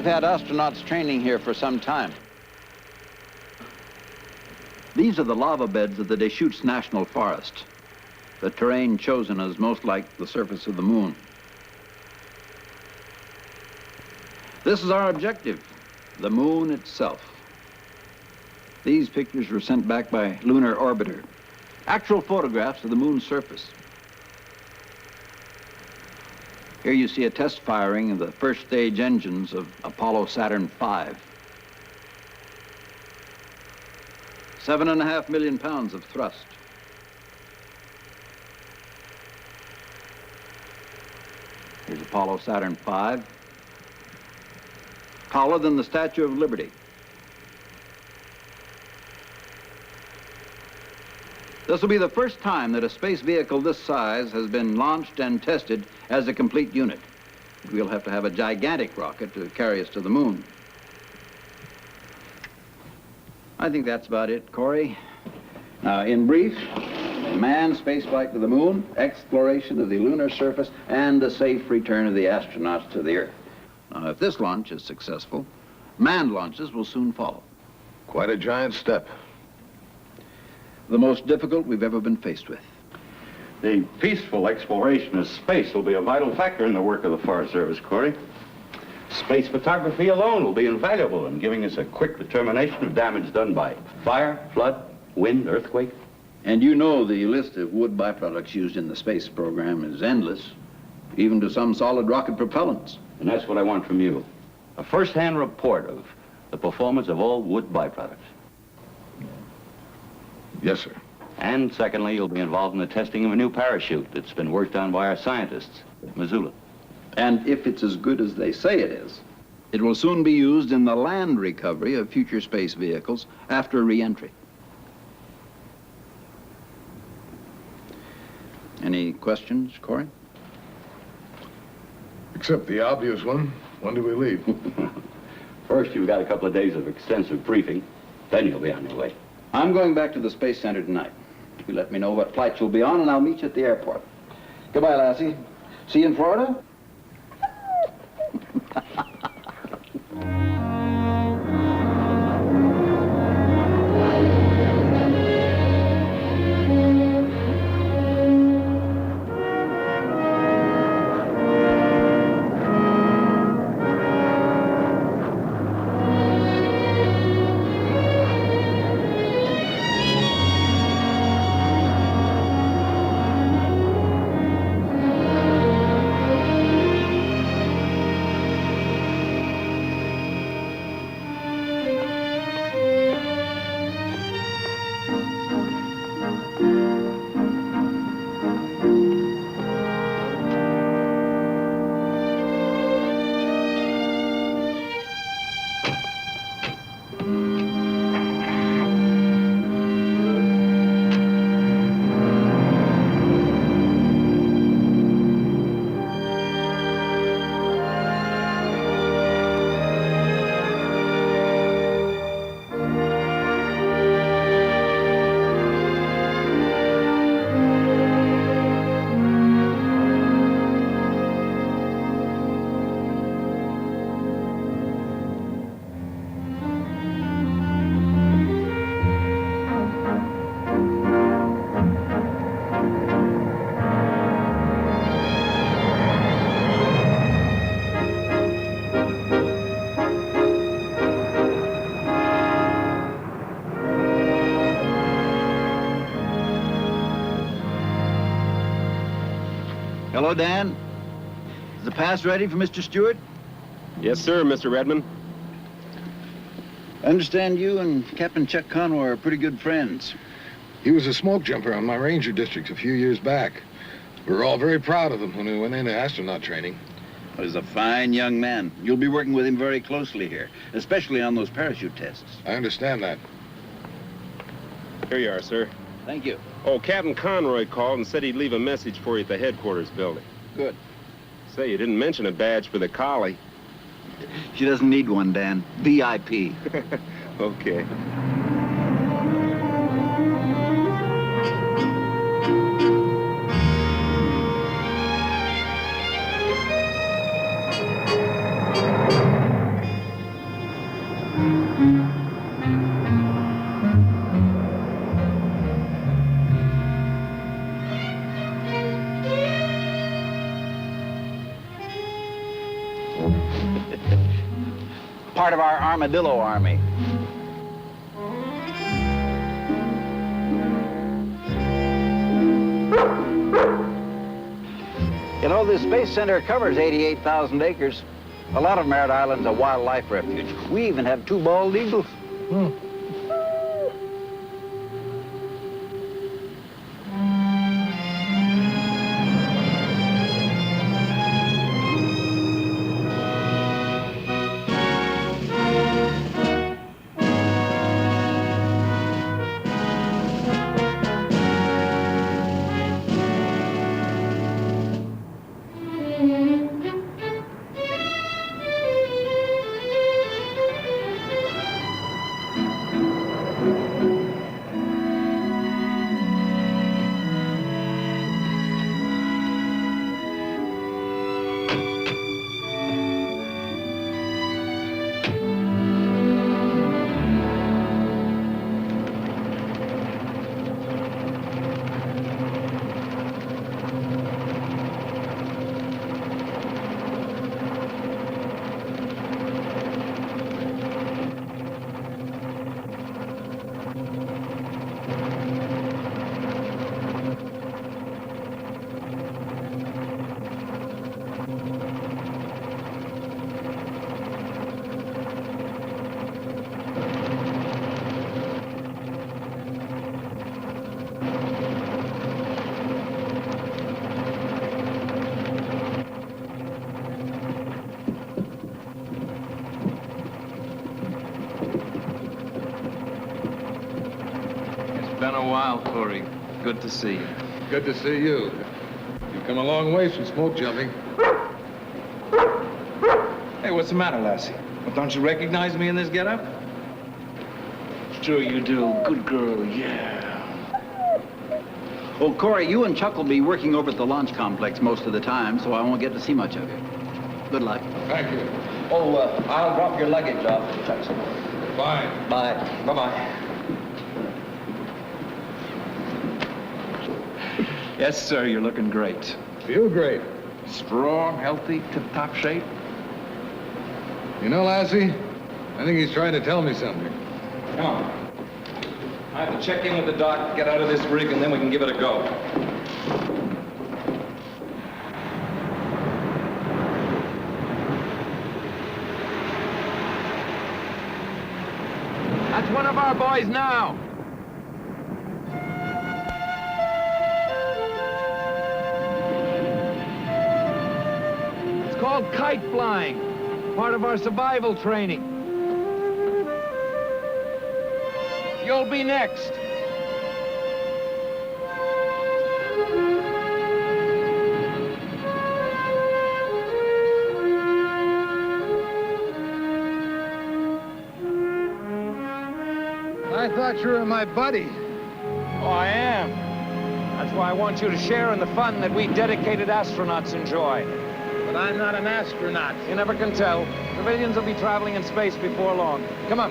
We've had astronauts training here for some time. These are the lava beds of the Deschutes National Forest, the terrain chosen as most like the surface of the moon. This is our objective, the moon itself. These pictures were sent back by Lunar Orbiter, actual photographs of the moon's surface. Here you see a test firing of the first stage engines of Apollo Saturn V. 7.5 million pounds of thrust. Here's Apollo Saturn V, taller than the Statue of Liberty. This will be the first time that a space vehicle this size has been launched and tested as a complete unit. We'll have to have a gigantic rocket to carry us to the moon. I think that's about it, Cory. Now, in brief, manned spaceflight to the moon, exploration of the lunar surface, and the safe return of the astronauts to the Earth. Now, if this launch is successful, manned launches will soon follow. Quite a giant step. The most difficult we've ever been faced with. The peaceful exploration of space will be a vital factor in the work of the Forest Service, Cory. Space photography alone will be invaluable in giving us a quick determination of damage done by fire, flood, wind, earthquake. And you know the list of wood byproducts used in the space program is endless, even to some solid rocket propellants. And that's what I want from you. A first-hand report of the performance of all wood byproducts. Yes, sir. And secondly, you'll be involved in the testing of a new parachute that's been worked on by our scientists at Missoula. And if it's as good as they say it is, it will soon be used in the land recovery of future space vehicles after re-entry. Any questions, Cory? Except the obvious one. When do we leave? First, you've got a couple of days of extensive briefing. Then you'll be on your way. I'm going back to the Space Center tonight. You let me know what flight you'll be on, and I'll meet you at the airport. Goodbye, Lassie. See you in Florida? Hello, Dan. Is the pass ready for Mr. Stewart? Yes, sir, Mr. Redmond. I understand you and Captain Chuck Conroy are pretty good friends. He was a smoke jumper on my ranger district a few years back. We were all very proud of him when we went into astronaut training. He's a fine young man. You'll be working with him very closely here, especially on those parachute tests. I understand that. Here you are, sir. Thank you. Oh, Captain Conroy called and said he'd leave a message for you at the headquarters building. Good. Say, you didn't mention a badge for the collie. She doesn't need one, Dan. VIP. Okay. Part of our armadillo army. You know, this space center covers 88,000 acres. A lot of Merritt Island's a wildlife refuge. We even have 2 bald eagles. Been a while, Cory. Good to see you. Good to see you. You've come a long way from smoke jumping. Hey, what's the matter, Lassie? Well, don't you recognize me in this getup? Sure you do. Good girl, yeah. Well, Cory, you and Chuck will be working over at the launch complex most of the time, so I won't get to see much of you. Good luck. Thank you. Oh, I'll drop your luggage off at Chuck's. Fine. Bye. Bye-bye. Yes, sir, you're looking great. Feel great. Strong, healthy, tip-top shape. You know, Lassie, I think he's trying to tell me something. Come on. I have to check in with the doc, get out of this rig, and then we can give it a go. That's one of our boys now. It's called kite flying, part of our survival training. You'll be next. I thought you were my buddy. Oh, I am. That's why I want you to share in the fun that we dedicated astronauts enjoy. But I'm not an astronaut. You never can tell. Civilians will be traveling in space before long. Come on.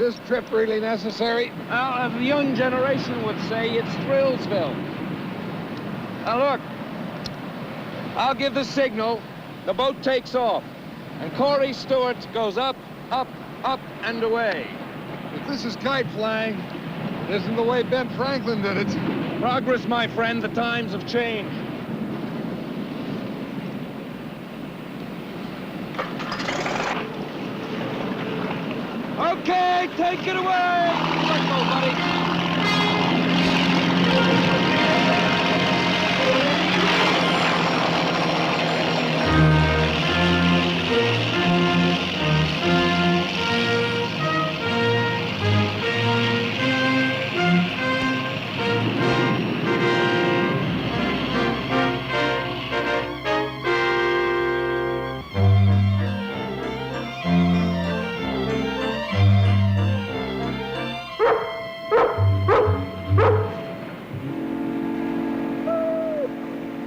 this trip really necessary? Well, the young generation would say it's Thrillsville. Now, look. I'll give the signal. The boat takes off. And Cory Stewart goes up, up, up, and away. If this is kite flying, it isn't the way Ben Franklin did it. Progress, my friend. The times have changed. Okay, take it away! Let's go, buddy.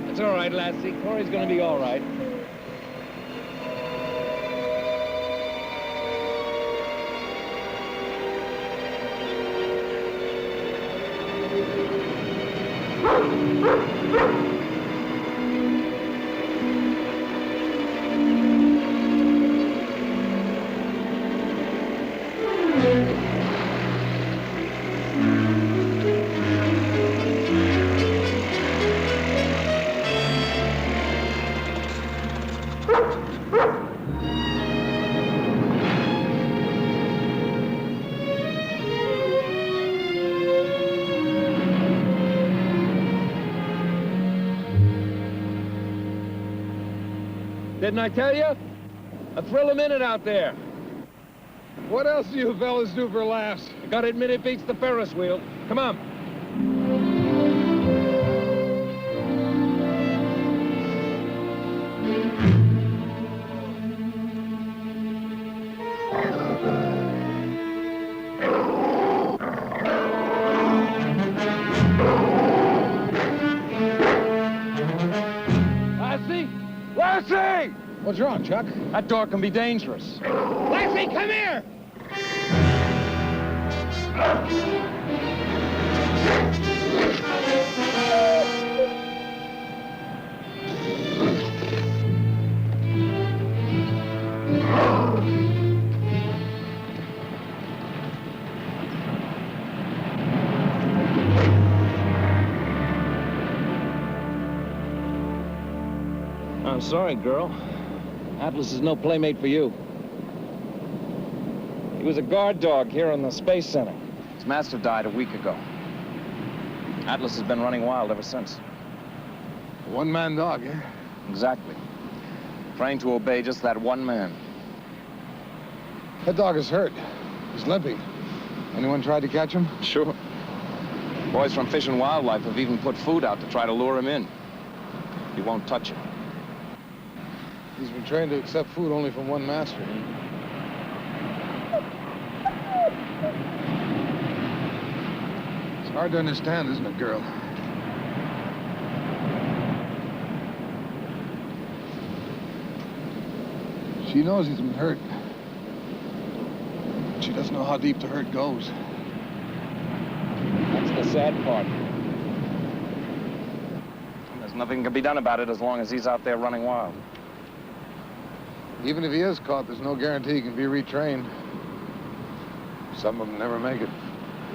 It's all right, Lassie. Cory's gonna be all right. Didn't I tell you? A thrill a minute out there. What else do you fellas do for laughs? You gotta admit it beats the Ferris wheel. Come on. Lassie? Lassie! What's wrong, Chuck? That door can be dangerous. Lassie, come here! I'm sorry, girl. Atlas is no playmate for you. He was a guard dog here in the Space Center. His master died a week ago. Atlas has been running wild ever since. A one-man dog, eh? Exactly. Trained to obey just that one man. That dog is hurt. He's limping. Anyone tried to catch him? Sure. Boys from Fish and Wildlife have even put food out to try to lure him in. He won't touch it. He's been trained to accept food only from one master. It's hard to understand, isn't it, girl? She knows he's been hurt. She doesn't know how deep the hurt goes. That's the sad part. There's nothing can be done about it as long as he's out there running wild. Even if he is caught, there's no guarantee he can be retrained. Some of them never make it.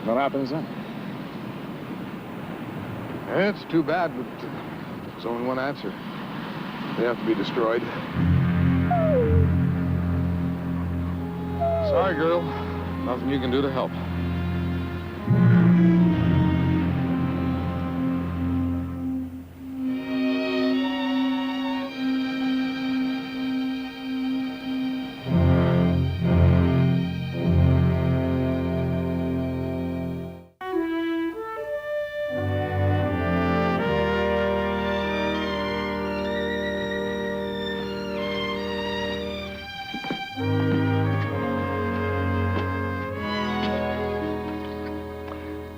What happens then? It's too bad, but there's only one answer. They have to be destroyed. Sorry, girl. Nothing you can do to help.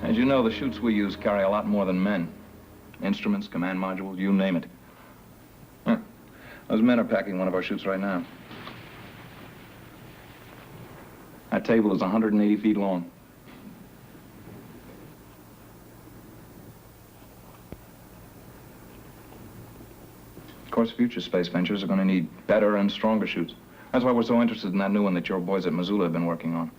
As you know, the chutes we use carry a lot more than men. Instruments, command modules, you name it. Huh. Those men are packing one of our chutes right now. That table is 180 feet long. Of course, future space ventures are going to need better and stronger chutes. That's why we're so interested in that new one that your boys at Missoula have been working on.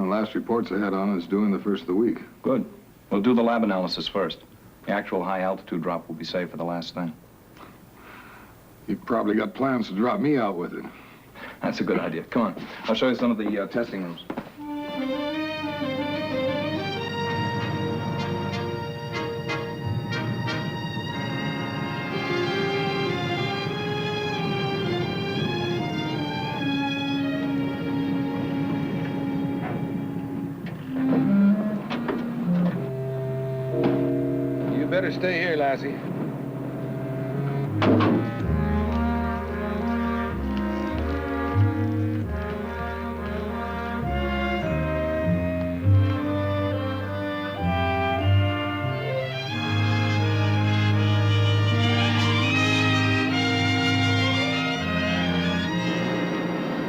Last reports I had on it is due in the first of the week. Good. We'll do the lab analysis first. The actual high-altitude drop will be saved for the last thing. You probably got plans to drop me out with it. That's a good idea. Come on. I'll show you some of the testing rooms. You better stay here, Lassie.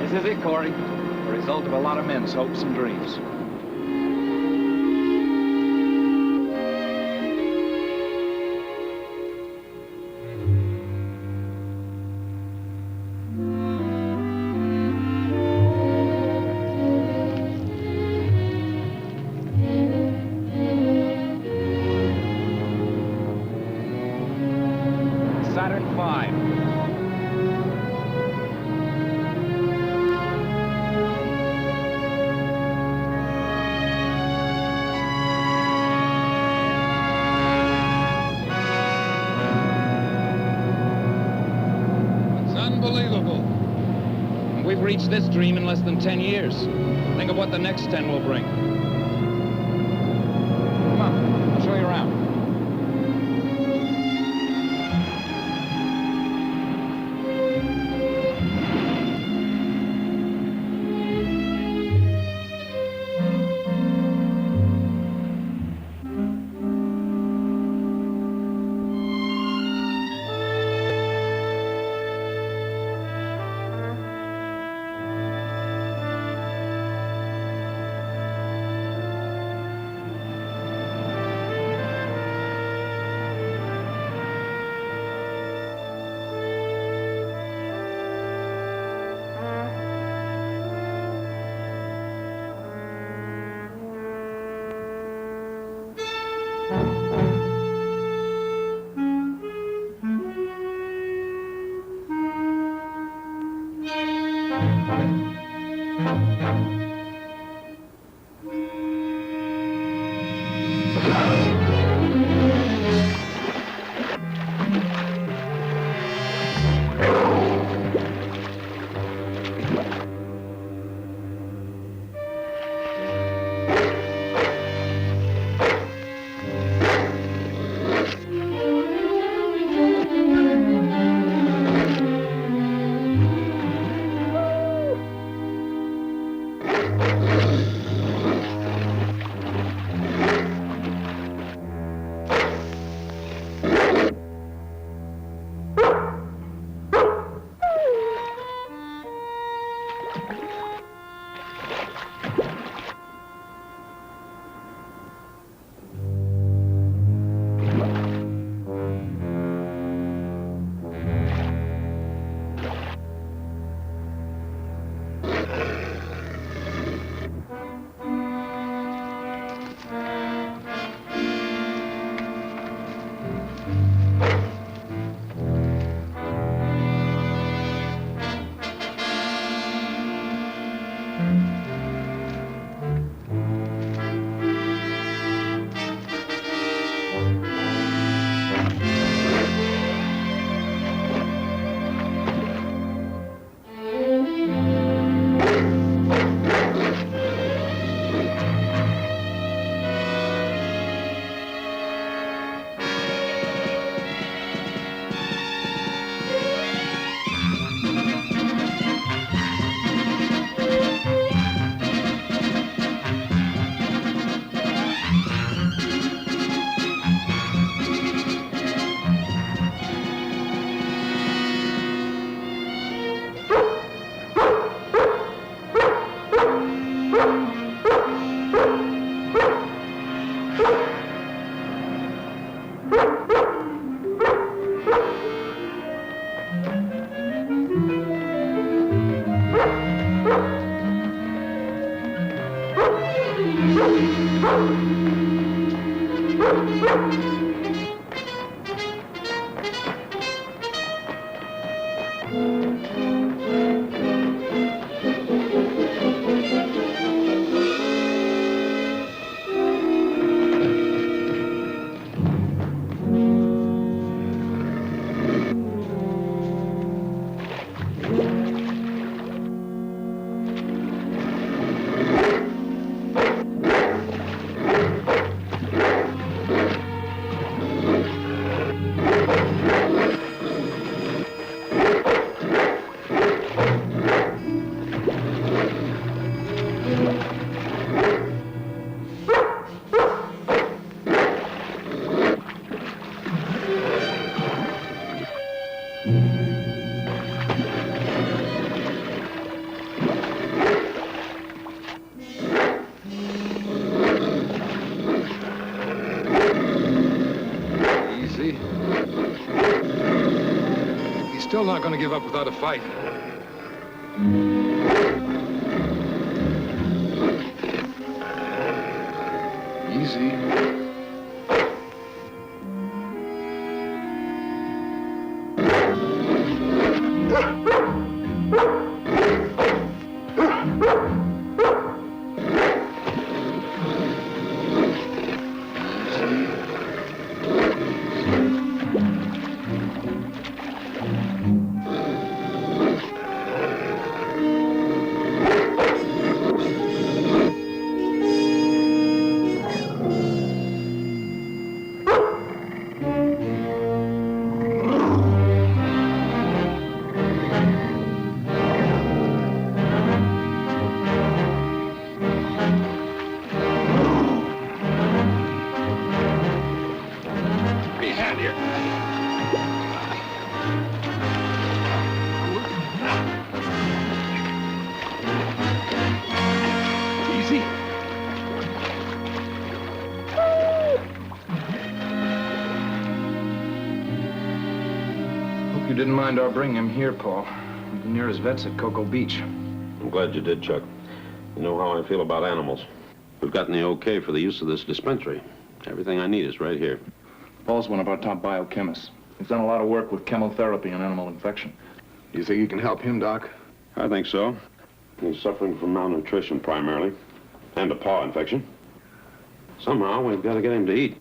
This is it, Cory. The result of a lot of men's hopes and dreams. Saturn V. It's unbelievable. And we've reached this dream in less than 10 years. Think of what the next 10 will bring. Come on, I'll show you around. Easy. He's still not going to give up without a fight. Easy. You didn't mind our bringing him here, Paul. The nearest vet's at Cocoa Beach. I'm glad you did, Chuck. You know how I feel about animals. We've gotten the okay for the use of this dispensary. Everything I need is right here. Paul's one of our top biochemists. He's done a lot of work with chemotherapy and animal infection. Do you think you can help him, Doc? I think so. He's suffering from malnutrition primarily, and a paw infection. Somehow, we've got to get him to eat.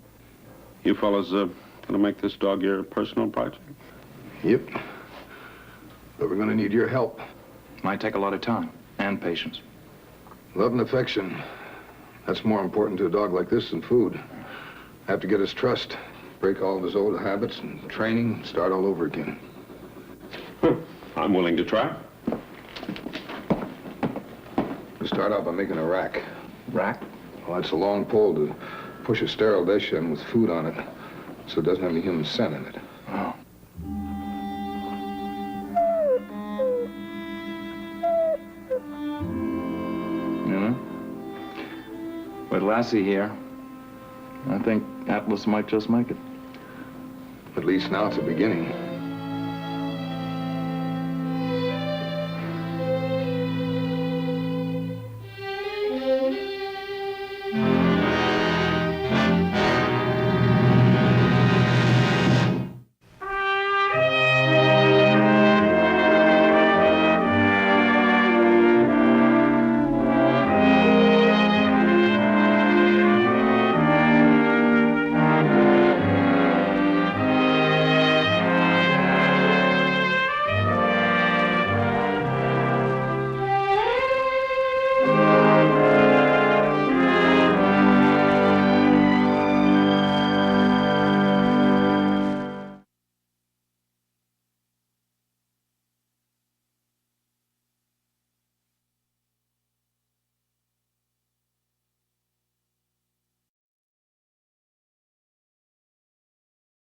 You fellas gonna make this dog your personal project? Yep. But we're going to need your help. Might take a lot of time and patience. Love and affection. That's more important to a dog like this than food. Have to get his trust, break all of his old habits and training, start all over again. I'm willing to try. We start out by making a rack. Rack? Well, that's a long pole to push a sterile dish in with food on it, so it doesn't have any human scent in it. Oh. With Lassie here, I think Atlas might just make it. At least now it's a beginning.